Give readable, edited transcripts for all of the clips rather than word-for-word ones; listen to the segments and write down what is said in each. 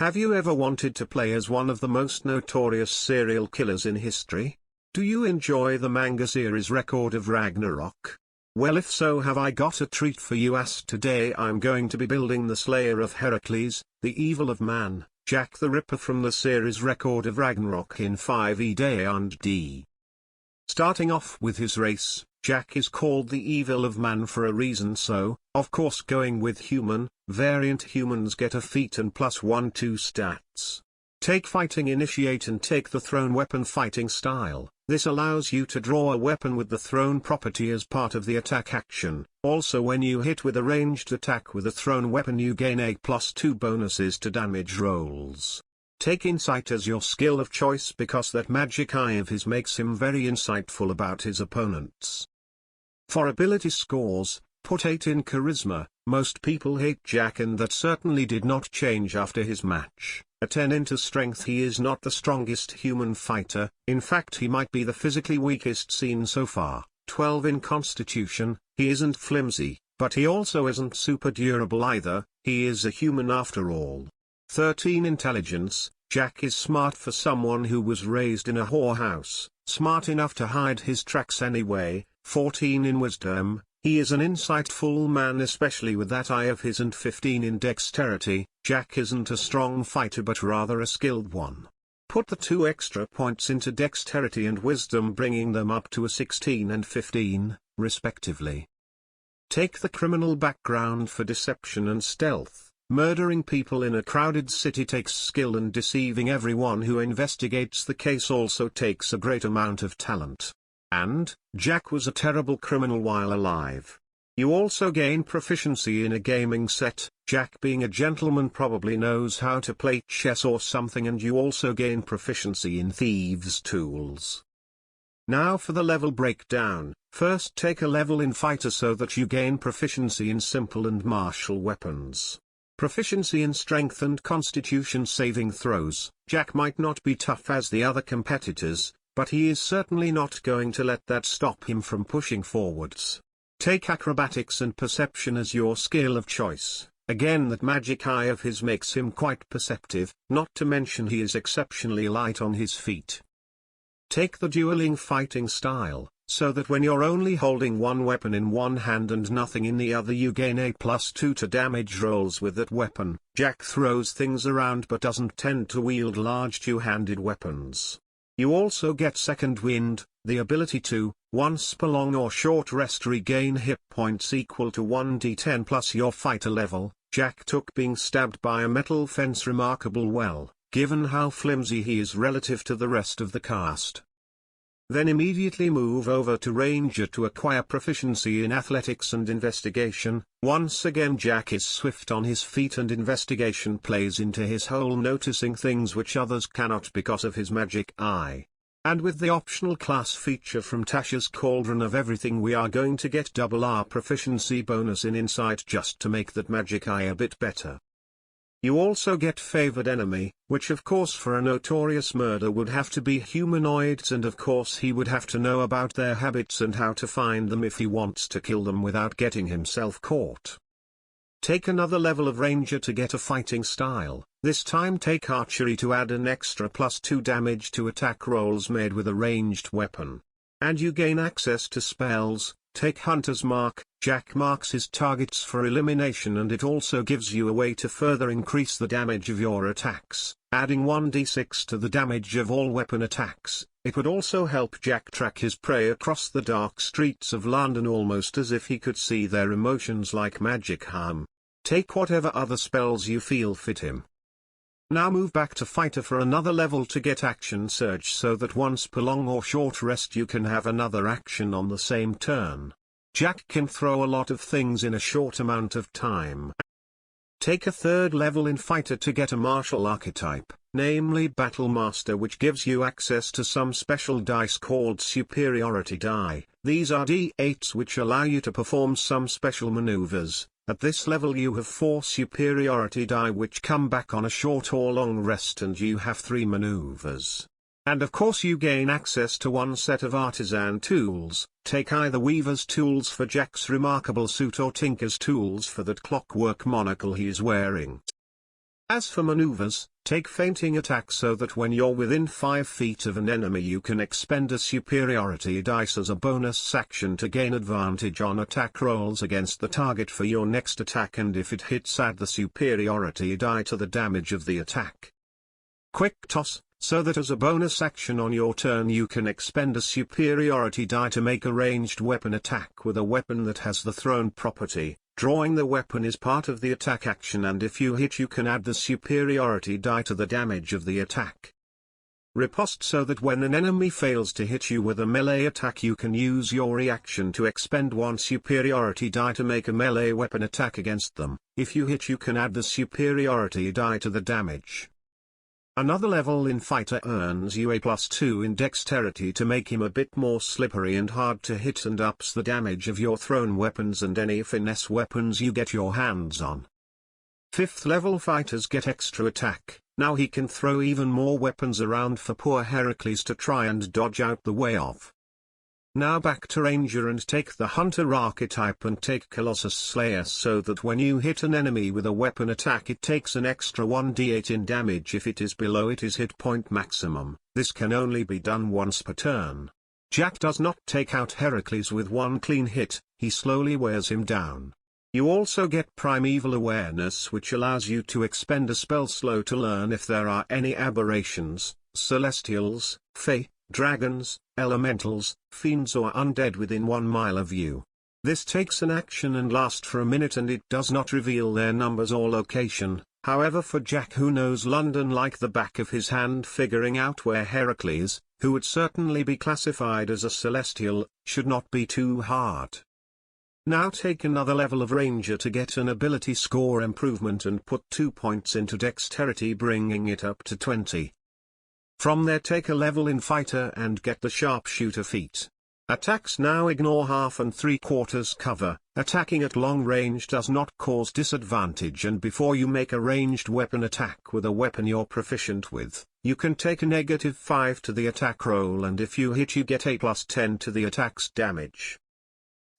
Have you ever wanted to play as one of the most notorious serial killers in history? Do you enjoy the manga series Record of Ragnarok? Well, if so, have I got a treat for you, as today I'm going to be building the Slayer of Heracles, the evil of man, Jack the Ripper from the series Record of Ragnarok in 5ed. Starting off with his race, Jack is called the evil of man for a reason, so, of course, going with human, variant humans get a feat and +1/+2 stats. Take fighting initiate and take the thrown weapon fighting style. This allows you to draw a weapon with the thrown property as part of the attack action. Also, when you hit with a ranged attack with a thrown weapon, you gain a +2 bonuses to damage rolls. Take insight as your skill of choice because that magic eye of his makes him very insightful about his opponents. For ability scores, put 8 in charisma. Most people hate Jack, and that certainly did not change after his match. A 10 into strength. He is not the strongest human fighter, in fact he might be the physically weakest seen so far. 12 in constitution. He isn't flimsy, but he also isn't super durable either. He is a human after all. 13 intelligence. Jack is smart for someone who was raised in a whorehouse, smart enough to hide his tracks anyway. 14 in wisdom. He is an insightful man, especially with that eye of his, and 15 in dexterity. Jack isn't a strong fighter but rather a skilled one. Put the 2 extra points into dexterity and wisdom, bringing them up to a 16 and 15, respectively. Take the criminal background for deception and stealth. Murdering people in a crowded city takes skill, and deceiving everyone who investigates the case also takes a great amount of talent. And, Jack was a terrible criminal while alive. You also gain proficiency in a gaming set. Jack, being a gentleman, probably knows how to play chess or something, and you also gain proficiency in thieves' tools. Now for the level breakdown. First, take a level in fighter so that you gain proficiency in simple and martial weapons. Proficiency in strength and constitution saving throws. Jack might not be tough as the other competitors, but he is certainly not going to let that stop him from pushing forwards. Take acrobatics and perception as your skill of choice. Again, that magic eye of his makes him quite perceptive, not to mention he is exceptionally light on his feet. Take the dueling fighting style, so that when you're only holding one weapon in one hand and nothing in the other, you gain a +2 to damage rolls with that weapon. Jack throws things around but doesn't tend to wield large two-handed weapons. You also get second wind, the ability to, once per long or short rest, regain hit points equal to 1d10 plus your fighter level. Jack took being stabbed by a metal fence remarkable well, given how flimsy he is relative to the rest of the cast. Then immediately move over to Ranger to acquire proficiency in athletics and investigation. Once again, Jack is swift on his feet, and investigation plays into his whole noticing things which others cannot because of his magic eye. And with the optional class feature from Tasha's Cauldron of Everything, we are going to get double our proficiency bonus in insight just to make that magic eye a bit better. You also get favored enemy, which of course for a notorious murder would have to be humanoids, and of course he would have to know about their habits and how to find them if he wants to kill them without getting himself caught. Take another level of Ranger to get a fighting style. This time take archery to add an extra +2 damage to attack rolls made with a ranged weapon. And you gain access to spells. Take Hunter's Mark. Jack marks his targets for elimination, and it also gives you a way to further increase the damage of your attacks, adding 1d6 to the damage of all weapon attacks. It would also help Jack track his prey across the dark streets of London almost as if he could see their emotions like magic harm. Take whatever other spells you feel fit him. Now move back to fighter for another level to get action surge, so that once per long or short rest you can have another action on the same turn. Jack can throw a lot of things in a short amount of time. Take a third level in fighter to get a martial archetype, namely Battle Master, which gives you access to some special dice called superiority die. These are d8s which allow you to perform some special maneuvers. At this level you have 4 superiority die which come back on a short or long rest, and you have 3 maneuvers. And of course you gain access to one set of artisan tools. Take either Weaver's tools for Jack's remarkable suit or Tinker's tools for that clockwork monocle he is wearing. As for maneuvers, take feinting attack so that when you're within 5 feet of an enemy you can expend a superiority dice as a bonus action to gain advantage on attack rolls against the target for your next attack, and if it hits add the superiority die to the damage of the attack. Quick toss, so that as a bonus action on your turn you can expend a superiority die to make a ranged weapon attack with a weapon that has the thrown property. Drawing the weapon is part of the attack action, and if you hit you can add the superiority die to the damage of the attack. Riposte, so that when an enemy fails to hit you with a melee attack you can use your reaction to expend 1 superiority die to make a melee weapon attack against them. If you hit you can add the superiority die to the damage. Another level in fighter earns you a +2 in dexterity to make him a bit more slippery and hard to hit, and ups the damage of your thrown weapons and any finesse weapons you get your hands on. 5th level fighters get extra attack. Now he can throw even more weapons around for poor Heracles to try and dodge out the way of. Now back to Ranger and take the Hunter archetype and take Colossus Slayer, so that when you hit an enemy with a weapon attack it takes an extra 1d8 in damage if it is below its hit point maximum. This can only be done once per turn. Jack does not take out Heracles with one clean hit, he slowly wears him down. You also get Primeval Awareness, which allows you to expend a spell slow to learn if there are any aberrations, celestials, fae, dragons, elementals, fiends or undead within 1 mile of you. This takes an action and lasts for a minute, and it does not reveal their numbers or location. However, for Jack, who knows London like the back of his hand, figuring out where Heracles, who would certainly be classified as a celestial, should not be too hard. Now take another level of Ranger to get an ability score improvement and put 2 points into dexterity, bringing it up to 20. From there take a level in Fighter and get the Sharpshooter feat. Attacks now ignore half and 3/4 cover. Attacking at long range does not cause disadvantage, and before you make a ranged weapon attack with a weapon you're proficient with, you can take a -5 to the attack roll, and if you hit you get a +10 to the attack's damage.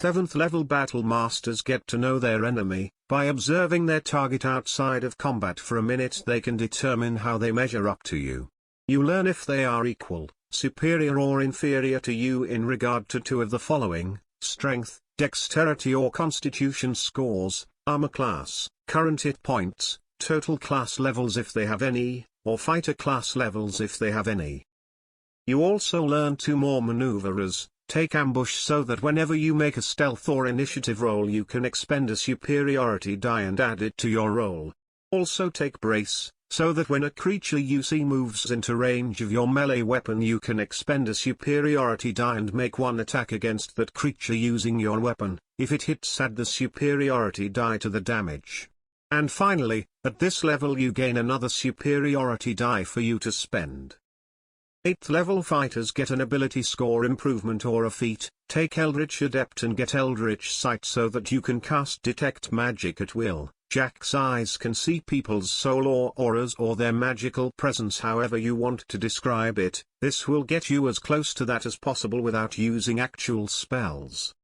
7th level Battle Masters get to know their enemy. By observing their target outside of combat for a minute they can determine how they measure up to you. You learn if they are equal, superior or inferior to you in regard to 2 of the following: strength, dexterity or constitution scores, armor class, current hit points, total class levels if they have any, or fighter class levels if they have any. You also learn 2 more maneuverers. Take ambush, so that whenever you make a stealth or initiative roll you can expend a superiority die and add it to your roll. Also take brace, so that when a creature you see moves into range of your melee weapon you can expend a superiority die and make 1 attack against that creature using your weapon. If it hits, add the superiority die to the damage. And finally, at this level you gain another superiority die for you to spend. 8th level fighters get an ability score improvement or a feat. Take Eldritch Adept and get Eldritch Sight so that you can cast Detect Magic at will. Jack's eyes can see people's soul or auras or their magical presence, however you want to describe it. This will get you as close to that as possible without using actual spells.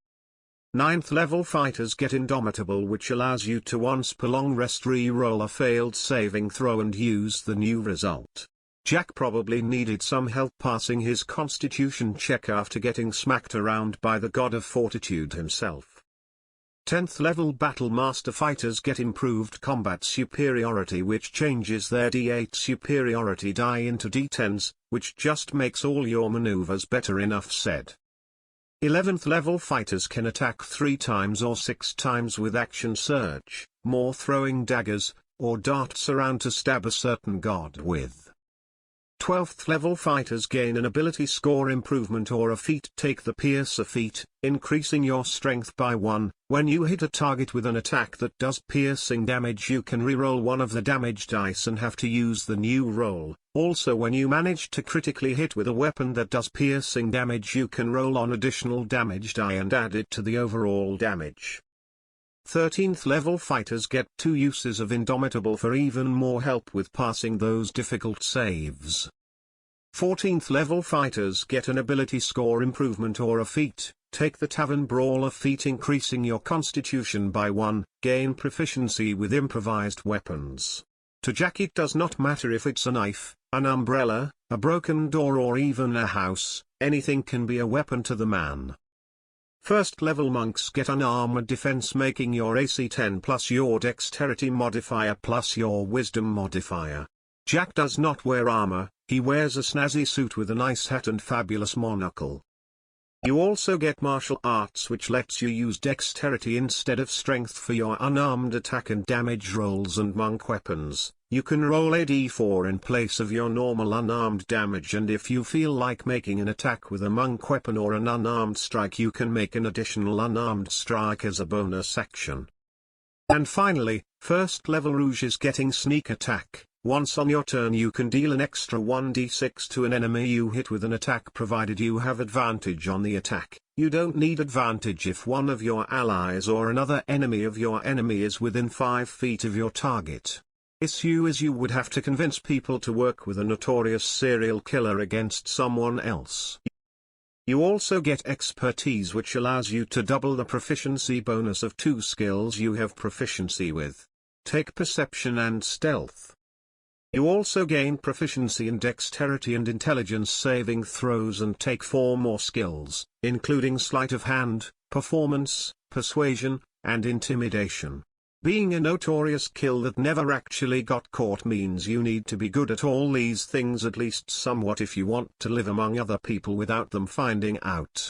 9th level fighters get Indomitable, which allows you to once per long rest re-roll a failed saving throw and use the new result. Jack probably needed some help passing his constitution check after getting smacked around by the god of fortitude himself. 10th level Battle Master fighters get improved combat superiority, which changes their d8 superiority die into d10s, which just makes all your maneuvers better. Enough said. 11th level fighters can attack 3 times or 6 times with action surge, more throwing daggers, or darts around to stab a certain god with. 12th level fighters gain an ability score improvement or a feat. Take the Piercer feat, increasing your strength by 1. When you hit a target with an attack that does piercing damage you can reroll 1 of the damage dice and have to use the new roll. Also, when you manage to critically hit with a weapon that does piercing damage you can roll on additional damage die and add it to the overall damage. 13th level fighters get 2 uses of Indomitable for even more help with passing those difficult saves. 14th level fighters get an ability score improvement or a feat. Take the Tavern Brawler feat, increasing your constitution by 1, gain proficiency with improvised weapons. To Jack it does not matter if it's a knife, an umbrella, a broken door or even a house, anything can be a weapon to the man. First level monks get an armored defense, making your AC 10 plus your dexterity modifier plus your wisdom modifier. Jack does not wear armor, he wears a snazzy suit with a nice hat and fabulous monocle. You also get martial arts, which lets you use dexterity instead of strength for your unarmed attack and damage rolls, and monk weapons. You can roll a d4 in place of your normal unarmed damage, and if you feel like making an attack with a monk weapon or an unarmed strike, you can make an additional unarmed strike as a bonus action. And finally, first level Rouge is getting sneak attack. Once on your turn you can deal an extra 1d6 to an enemy you hit with an attack, provided you have advantage on the attack. You don't need advantage if one of your allies or another enemy of your enemy is within 5 feet of your target. Issue is you would have to convince people to work with a notorious serial killer against someone else. You also get expertise, which allows you to double the proficiency bonus of 2 skills you have proficiency with. Take perception and stealth. You also gain proficiency in dexterity and intelligence saving throws and take 4 more skills, including sleight of hand, performance, persuasion, and intimidation. Being a notorious kill that never actually got caught means you need to be good at all these things at least somewhat if you want to live among other people without them finding out.